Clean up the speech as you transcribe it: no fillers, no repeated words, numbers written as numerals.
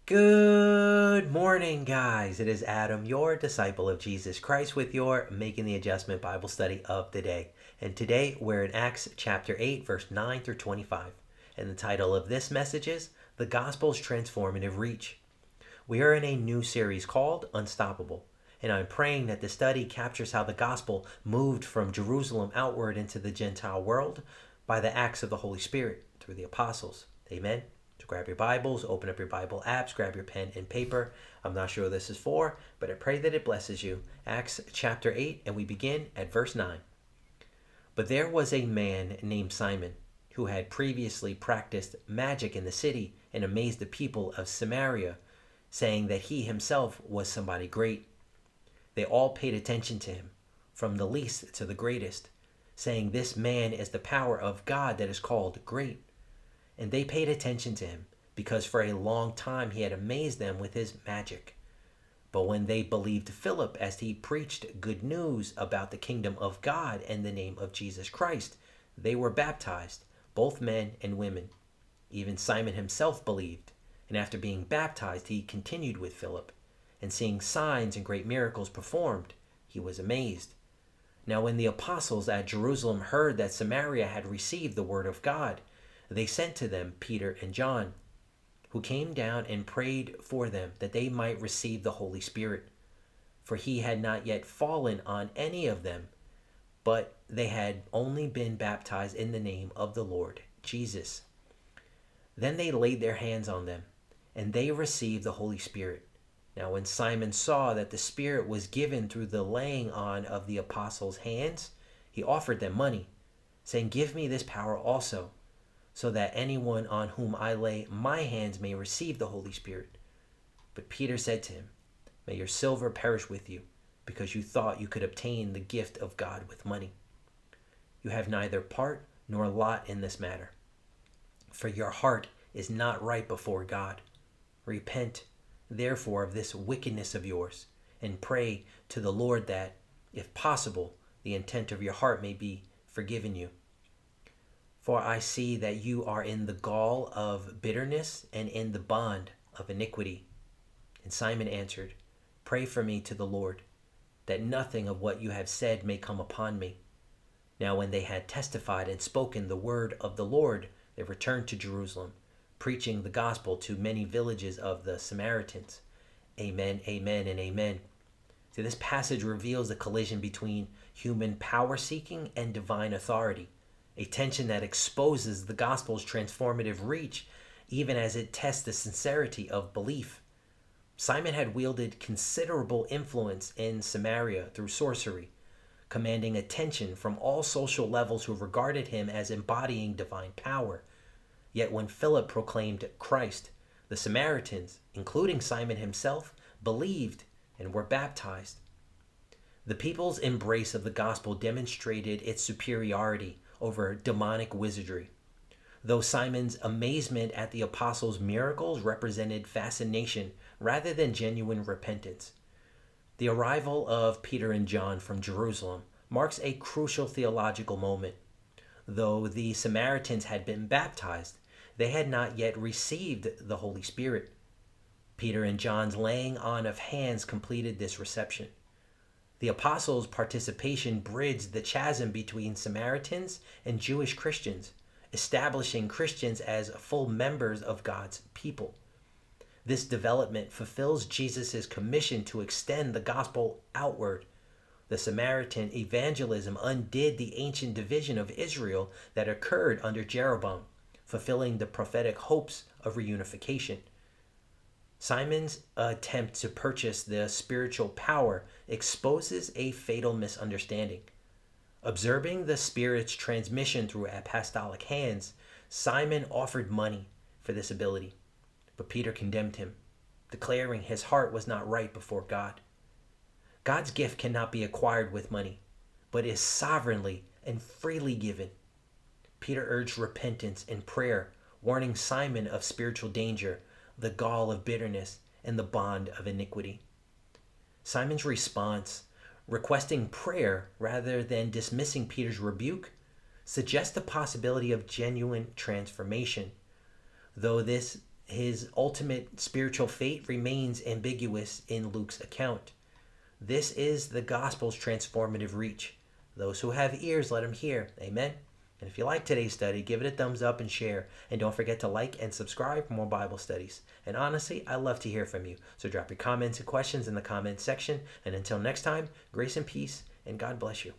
Good morning, guys. It is Adam, your disciple of Jesus Christ, with your Making the Adjustment Bible study of the day. And today we're in Acts chapter 8, verse 9 through 25. And the title of this message is The Gospel's Transformative Reach. We are in a new series called Unstoppable. And I'm praying that the study captures how the gospel moved from Jerusalem outward into the Gentile world by the acts of the Holy Spirit through the apostles. Amen. So grab your Bibles, open up your Bible apps, grab your pen and paper. I'm not sure what this is for, but I pray that it blesses you. Acts chapter 8, and we begin at verse 9. But there was a man named Simon who had previously practiced magic in the city and amazed the people of Samaria, saying that he himself was somebody great. They all paid attention to him, from the least to the greatest, saying, "This man is the power of God that is called great." And they paid attention to him, because for a long time he had amazed them with his magic. But when they believed Philip as he preached good news about the kingdom of God and the name of Jesus Christ, they were baptized, both men and women. Even Simon himself believed, and after being baptized, he continued with Philip. And seeing signs and great miracles performed, he was amazed. Now, when the apostles at Jerusalem heard that Samaria had received the word of God, they sent to them Peter and John, who came down and prayed for them that they might receive the Holy Spirit. For he had not yet fallen on any of them, but they had only been baptized in the name of the Lord Jesus. Then they laid their hands on them, and they received the Holy Spirit. Now, when Simon saw that the Spirit was given through the laying on of the apostles' hands, he offered them money, saying, "Give me this power also, so that anyone on whom I lay my hands may receive the Holy Spirit." But Peter said to him, "May your silver perish with you, because you thought you could obtain the gift of God with money. You have neither part nor lot in this matter, for your heart is not right before God. Repent, therefore, of this wickedness of yours, and pray to the Lord that, if possible, the intent of your heart may be forgiven you. For I see that you are in the gall of bitterness and in the bond of iniquity." And Simon answered, "Pray for me to the Lord, that nothing of what you have said may come upon me." Now when they had testified and spoken the word of the Lord, they returned to Jerusalem, preaching the gospel to many villages of the Samaritans. Amen, amen, and amen. So this passage reveals the collision between human power seeking and divine authority, a tension that exposes the gospel's transformative reach even as it tests the sincerity of belief. Simon had wielded considerable influence in Samaria through sorcery, commanding attention from all social levels who regarded him as embodying divine power. Yet when Philip proclaimed Christ, the Samaritans, including Simon himself, believed and were baptized. The people's embrace of the gospel demonstrated its superiority over demonic wizardry. Though Simon's amazement at the apostles' miracles represented fascination rather than genuine repentance. The arrival of Peter and John from Jerusalem marks a crucial theological moment. Though the Samaritans had been baptized, they had not yet received the Holy Spirit. Peter and John's laying on of hands completed this reception. The apostles' participation bridged the chasm between Samaritans and Jewish Christians, establishing Christians as full members of God's people. This development fulfills Jesus' commission to extend the gospel outward. The Samaritan evangelism undid the ancient division of Israel that occurred under Jeroboam, fulfilling the prophetic hopes of reunification. Simon's attempt to purchase the spiritual power exposes a fatal misunderstanding. Observing the Spirit's transmission through apostolic hands, Simon offered money for this ability, but Peter condemned him, declaring his heart was not right before God. God's gift cannot be acquired with money, but is sovereignly and freely given. Peter urged repentance and prayer, warning Simon of spiritual danger, the gall of bitterness, and the bond of iniquity. Simon's response, requesting prayer rather than dismissing Peter's rebuke, suggests the possibility of genuine transformation. Though this his ultimate spiritual fate remains ambiguous in Luke's account. This is the gospel's transformative reach. Those who have ears, let them hear. Amen. And if you like today's study, give it a thumbs up and share. And don't forget to like and subscribe for more Bible studies. And honestly, I love to hear from you. So drop your comments and questions in the comments section. And until next time, grace and peace, and God bless you.